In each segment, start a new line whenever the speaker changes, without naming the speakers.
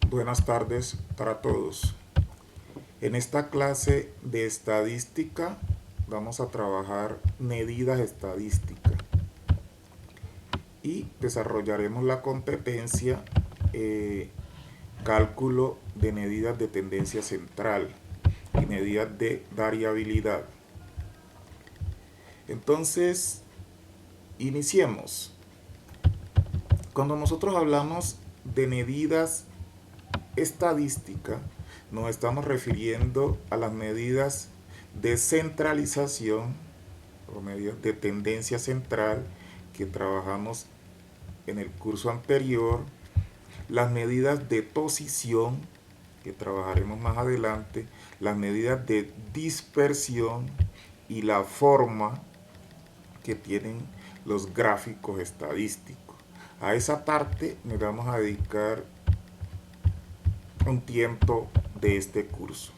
Buenas tardes para todos. En esta clase de estadística vamos a trabajar medidas estadísticas y desarrollaremos la competencia cálculo de medidas de tendencia central y medidas de variabilidad. Entonces, iniciemos. Cuando nosotros hablamos de medidas estadísticas, nos estamos refiriendo a las medidas de centralización o medidas de tendencia central que trabajamos en el curso anterior, las medidas de posición que trabajaremos más adelante, las medidas de dispersión y la forma que tienen los gráficos estadísticos. A esa parte nos vamos a dedicar un tiempo de este curso.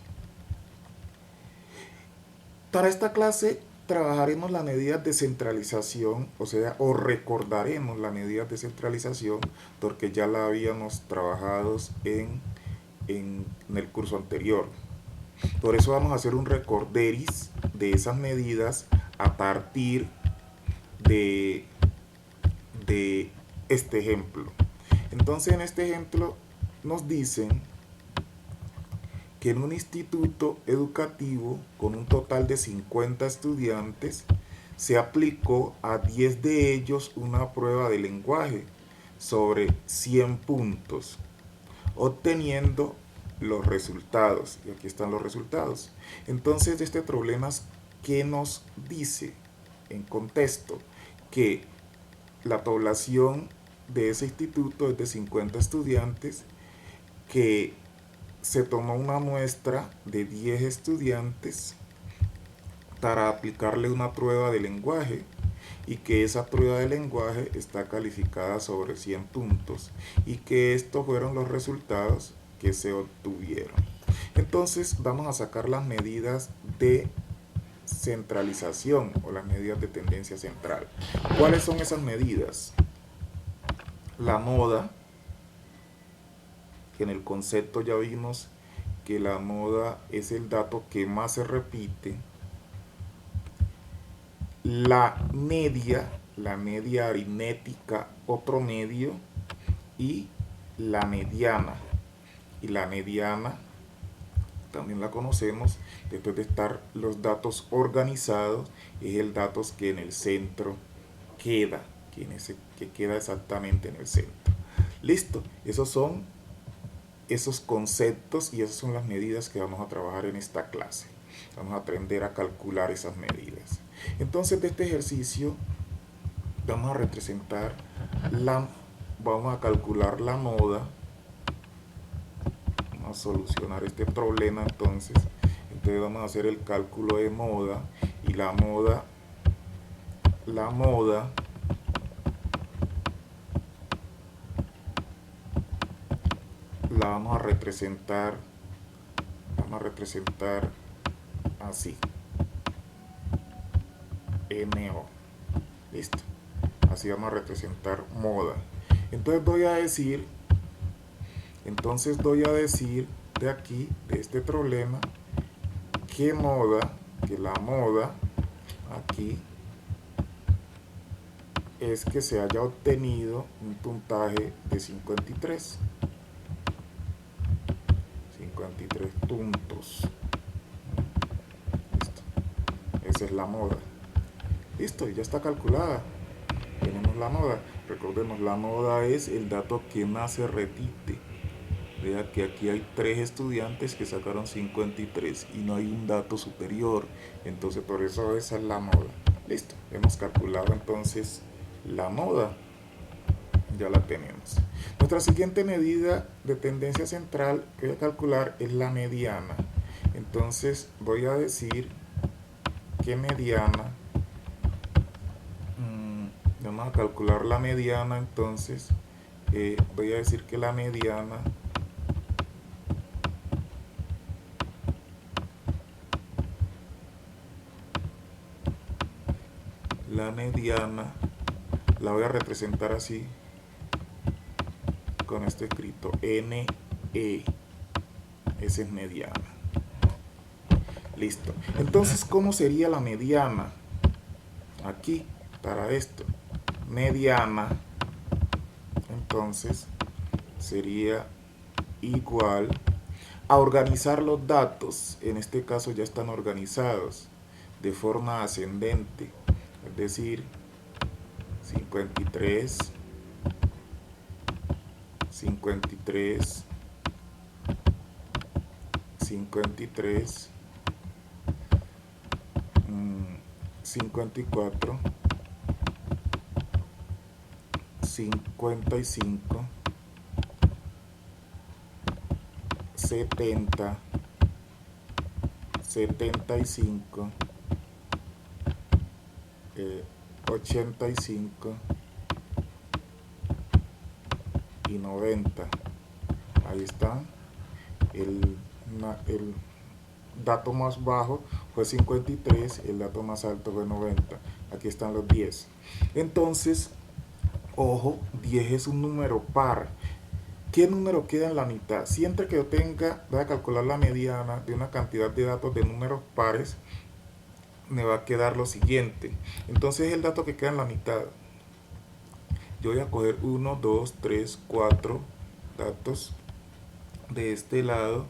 Para esta clase trabajaremos las medidas de centralización, o recordaremos las medidas de centralización porque ya la habíamos trabajado en el curso anterior. Por eso vamos a hacer un recorderis de esas medidas a partir de este ejemplo. Entonces en este ejemplo nos dicen que en un instituto educativo con un total de 50 estudiantes se aplicó a 10 de ellos una prueba de lenguaje sobre 100 puntos, obteniendo los resultados. Y aquí están los resultados. Entonces, de este problema, ¿qué nos dice en contexto? Que la población de ese instituto es de 50 estudiantes, que se tomó una muestra de 10 estudiantes para aplicarle una prueba de lenguaje y que esa prueba de lenguaje está calificada sobre 100 puntos y que estos fueron los resultados que se obtuvieron. Entonces vamos a sacar las medidas de centralización o las medidas de tendencia central. ¿Cuáles son esas medidas? La moda, que en el concepto ya vimos que la moda es el dato que más se repite. La media aritmética o promedio, y la mediana. Y la mediana también la conocemos después de estar los datos organizados, es el dato que en el centro queda, que queda exactamente en el centro. Listo, esos son esos conceptos y esas son las medidas que vamos a trabajar en esta clase. Vamos a aprender a calcular esas medidas. Entonces, de este ejercicio vamos a representar vamos a calcular la moda. Vamos a solucionar este problema entonces. Entonces vamos a hacer el cálculo de moda y la moda la vamos a representar así, MO. Listo. Así vamos a representar moda. Entonces voy a decir de aquí, de este problema, que la moda aquí es que se haya obtenido un puntaje de 53 puntos. Listo. Esa es la moda. Listo, ya está calculada. Tenemos la moda. Recordemos, la moda es el dato que más se repite. Vea que aquí hay 3 estudiantes que sacaron 53 y no hay un dato superior. Entonces por eso esa es la moda. Listo, hemos calculado entonces la moda. Ya la tenemos. Nuestra siguiente medida de tendencia central que voy a calcular es la mediana. Entonces voy a decir que mediana, vamos a calcular la mediana. Entonces voy a decir que la mediana la voy a representar así, con esto escrito NM. E. Esa es mediana. Listo. Entonces, ¿cómo sería la mediana? Aquí, para esto. Mediana, entonces, sería igual a organizar los datos. En este caso ya están organizados de forma ascendente. Es decir, 53, 53, 53, 54, 55, 70, 75, 85 y 90. Ahí está. El dato más bajo fue 53, el dato más alto fue 90. Aquí están los 10. Entonces, ojo, 10 es un número par. ¿Qué número queda en la mitad? Siempre que yo voy a calcular la mediana de una cantidad de datos de números pares, me va a quedar lo siguiente. Entonces el dato que queda en la mitad, yo voy a coger 1, 2, 3, 4 datos de este lado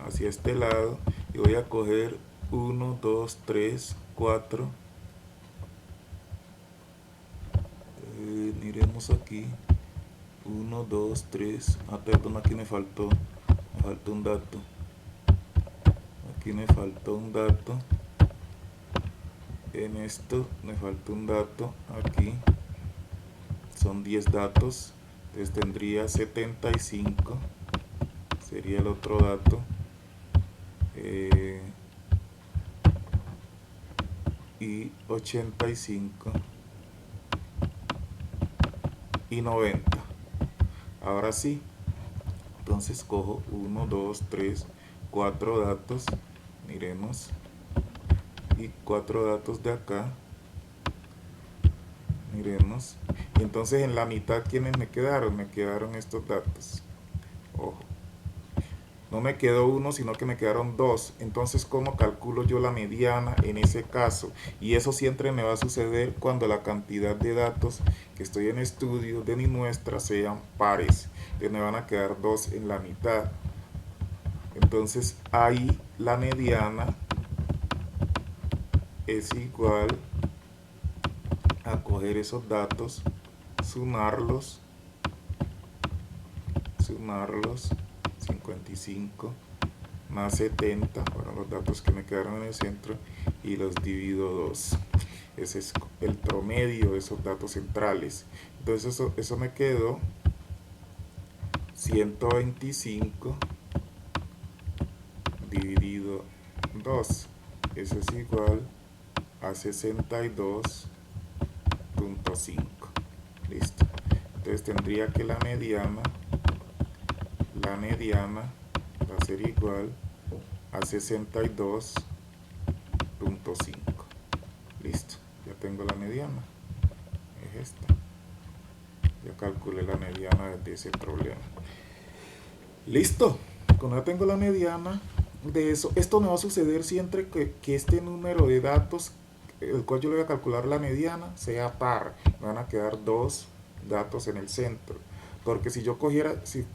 hacia este lado y voy a coger 1, 2, 3, 4. Miremos aquí. 1, 2, 3. Perdón, aquí me faltó un dato. Aquí me faltó un dato. En esto me faltó un dato. Aquí son 10 datos. Entonces tendría 75. Sería el otro dato. Y 85 y 90. Ahora sí, entonces cojo 1, 2, 3, 4 datos, miremos, y 4 datos de acá, miremos, y entonces en la mitad, ¿quiénes me quedaron? Me quedaron estos datos, ojo. No me quedó uno, sino que me quedaron dos. Entonces, ¿cómo calculo yo la mediana en ese caso? Y eso siempre me va a suceder cuando la cantidad de datos que estoy en estudio de mi muestra sean pares. Entonces me van a quedar dos en la mitad. Entonces, ahí la mediana es igual a coger esos datos, sumarlos, 55 más 70 fueron los datos que me quedaron en el centro y los divido 2. Ese es el promedio de esos datos centrales. Entonces eso me quedó 125 dividido 2. Eso es igual a 62.5. Listo. Entonces tendría que la mediana va a ser igual a 62.5. Listo, ya tengo la mediana. Es esta. Ya calculé la mediana de ese problema. Listo, cuando ya tengo la mediana de eso, esto me va a suceder siempre que este número de datos, el cual yo le voy a calcular la mediana, sea par. Me van a quedar dos datos en el centro. Porque si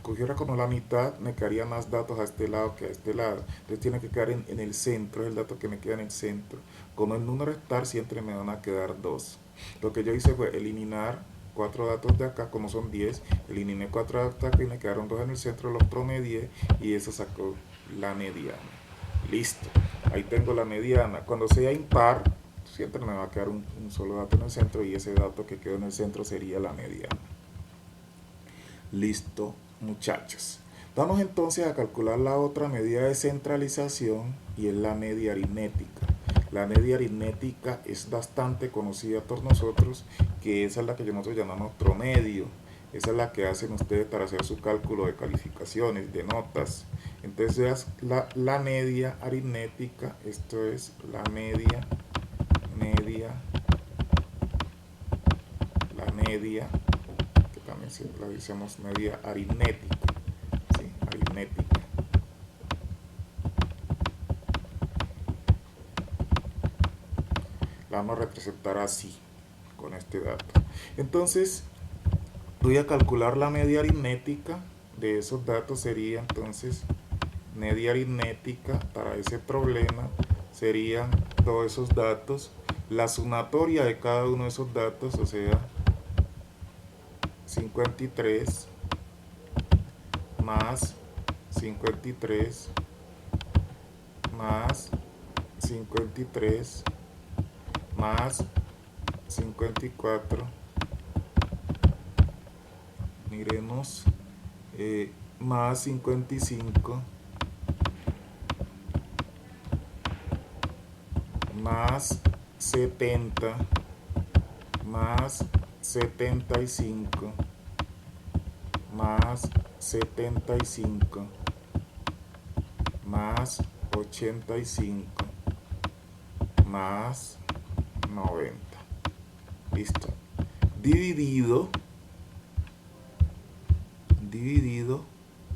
cogiera como la mitad, me quedaría más datos a este lado que a este lado. Entonces tiene que quedar en el centro, es el dato que me queda en el centro. Como el número es par, siempre me van a quedar dos. Lo que yo hice fue eliminar 4 datos de acá, como son 10, eliminé 4 datos de acá y me quedaron 2 en el centro, los promedié y eso sacó la mediana. Listo, ahí tengo la mediana. Cuando sea impar, siempre me va a quedar un solo dato en el centro y ese dato que quedó en el centro sería la mediana. Listo, muchachos. Vamos entonces a calcular la otra medida de centralización y es la media aritmética. La media aritmética es bastante conocida por nosotros, que esa es la que nosotros llamamos promedio. Esa es la que hacen ustedes para hacer su cálculo de calificaciones, de notas. Entonces la media aritmética, esto es la media, que también la decimos media aritmética, ¿sí? aritmética. La vamos a representar así, con este dato. Entonces, voy a calcular la media aritmética de esos datos. Sería entonces media aritmética para ese problema serían todos esos datos, la sumatoria de cada uno de esos datos, o sea 53 más 53 más 53 más 54, miremos, más 55 más 70 más 75 más 75 más 85 más 90. Listo. Dividido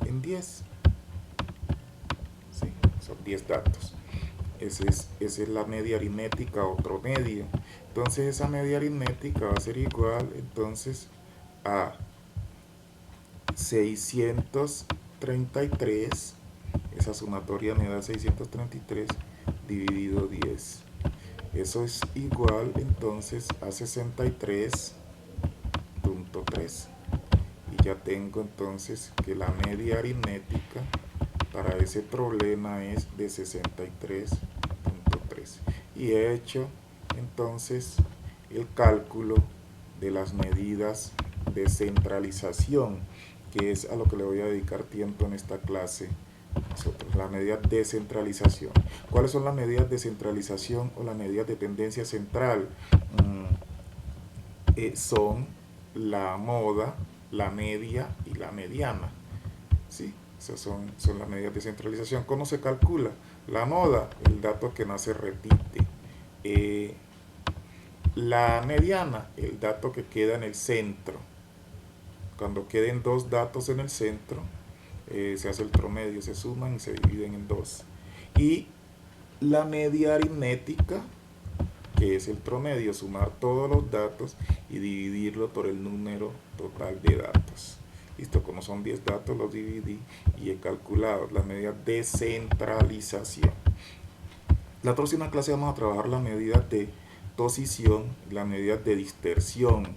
en 10. Sí, son 10 datos. Esa es la media aritmética, otro medio. Entonces esa media aritmética va a ser igual entonces a 633. Esa sumatoria me da 633 dividido 10. Eso es igual entonces a 63.3. Y ya tengo entonces que la media aritmética para ese problema es de 63.3. Y he hecho entonces el cálculo de las medidas de centralización, que es a lo que le voy a dedicar tiempo en esta clase. La medida de centralización. ¿Cuáles son las medidas de centralización o las medidas de tendencia central? Son la moda, la media y la mediana. ¿Sí? Esas son las medidas de centralización. ¿Cómo se calcula? La moda, el dato que no se repite. La mediana, el dato que queda en el centro. Cuando queden dos datos en el centro, se hace el promedio, se suman y se dividen en dos. Y la media aritmética, que es el promedio, sumar todos los datos y dividirlo por el número total de datos. Listo, como son 10 datos, los dividí y he calculado las medidas de centralización. La próxima clase vamos a trabajar las medidas de posición y las medidas de dispersión.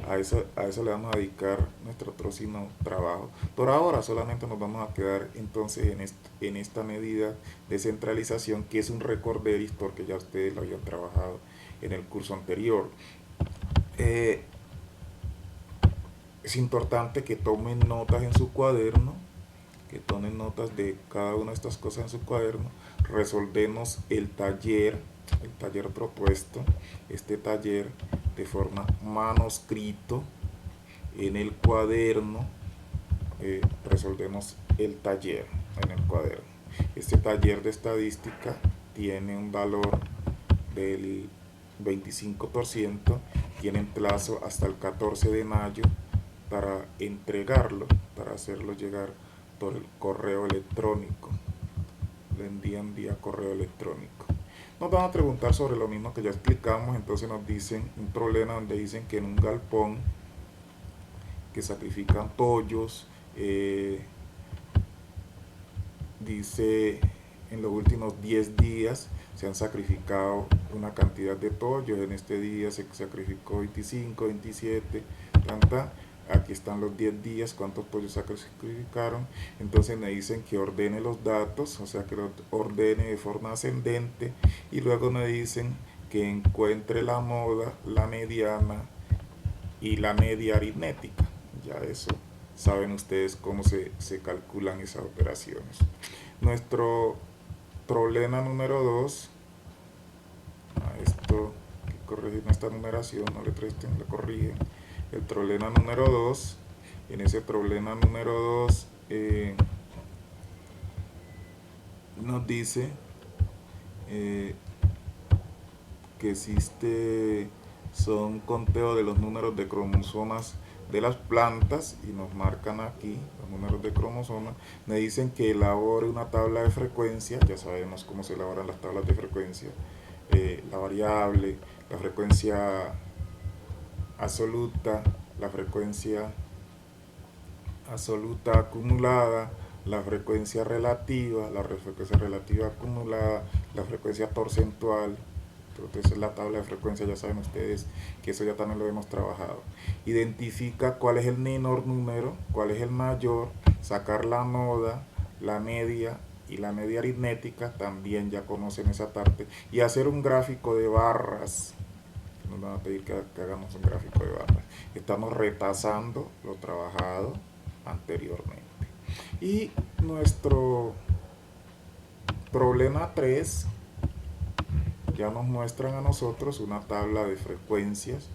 A eso le vamos a dedicar nuestro próximo trabajo. Por ahora solamente nos vamos a quedar entonces en esta medida de centralización, que es un recorderis porque ya ustedes lo habían trabajado en el curso anterior. Es importante que tomen notas en su cuaderno, que tomen notas de cada una de estas cosas en su cuaderno. Resolvemos el taller propuesto, este taller de forma manuscrito en el cuaderno. Resolvemos el taller en el cuaderno. Este taller de estadística tiene un valor del 25%, tienen plazo hasta el 14 de mayo para entregarlo, para hacerlo llegar por el correo electrónico. Lo envían vía correo electrónico. Nos van a preguntar sobre lo mismo que ya explicamos. Entonces nos dicen un problema donde dicen que en un galpón que sacrifican pollos, dice en los últimos 10 días se han sacrificado una cantidad de pollos. En este día se sacrificó 25, 27, tanta. Aquí están los 10 días, cuántos pollos sacrificaron. Entonces me dicen que ordene los datos, o sea que los ordene de forma ascendente, y luego me dicen que encuentre la moda, la mediana y la media aritmética. Ya eso saben ustedes cómo se calculan esas operaciones. Nuestro problema número 2, esto que corregir esta numeración, no le presten, le corrigen. El problema número 2, en ese problema número 2 nos dice que existe, son conteo de los números de cromosomas de las plantas y nos marcan aquí los números de cromosomas, me dicen que elabore una tabla de frecuencia. Ya sabemos cómo se elaboran las tablas de frecuencia, la variable, la frecuencia absoluta, la frecuencia absoluta acumulada, la frecuencia relativa, la frecuencia relativa acumulada, la frecuencia porcentual. Entonces la tabla de frecuencia, ya saben ustedes que eso ya también lo hemos trabajado. Identifica cuál es el menor número, cuál es el mayor, sacar la moda, la media y la media aritmética, también ya conocen esa parte, y hacer un gráfico de barras. Nos van a pedir que hagamos un gráfico de barras. Estamos repasando lo trabajado anteriormente. Y nuestro problema 3 ya nos muestran a nosotros una tabla de frecuencias.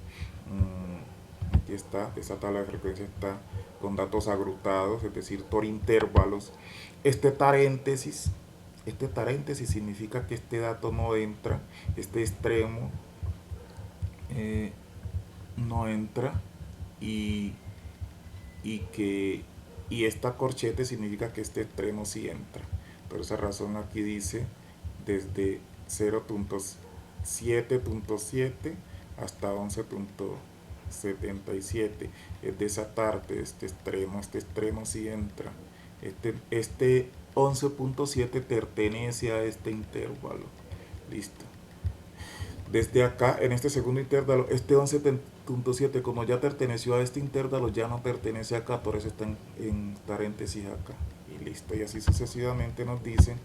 Aquí está, esa tabla de frecuencias está con datos agrutados, es decir, por intervalos. Este paréntesis significa que este dato no entra, este extremo no entra, y, y que y esta corchete significa que este extremo sí entra. Por esa razón aquí dice desde 0.7.7 hasta 11.77. Es de esa parte, este extremo sí entra. Este 11.7 pertenece a este intervalo. Listo. Desde acá, en este segundo intervalo, este 11.7, como ya perteneció a este intervalo, ya no pertenece acá, por eso está en paréntesis acá. Y listo, y así sucesivamente nos dicen,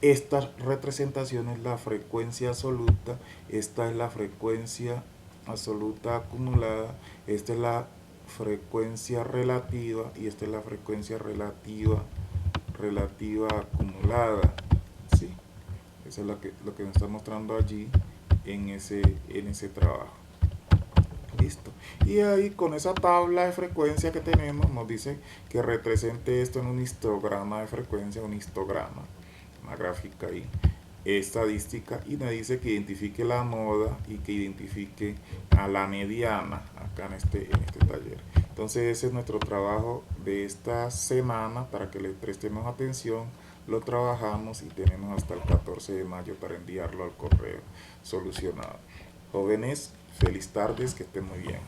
esta representación es la frecuencia absoluta, esta es la frecuencia absoluta acumulada, esta es la frecuencia relativa y esta es la frecuencia relativa acumulada. ¿Sí? Eso es lo que nos está mostrando allí en ese trabajo. Listo. Y ahí con esa tabla de frecuencia que tenemos nos dice que represente esto en un histograma de frecuencia, un histograma, una gráfica ahí, estadística, y me dice que identifique la moda y que identifique a la mediana acá en este taller. Entonces ese es nuestro trabajo de esta semana, para que le prestemos atención. Lo trabajamos y tenemos hasta el 14 de mayo para enviarlo al correo solucionado. Jóvenes, feliz tardes, que estén muy bien.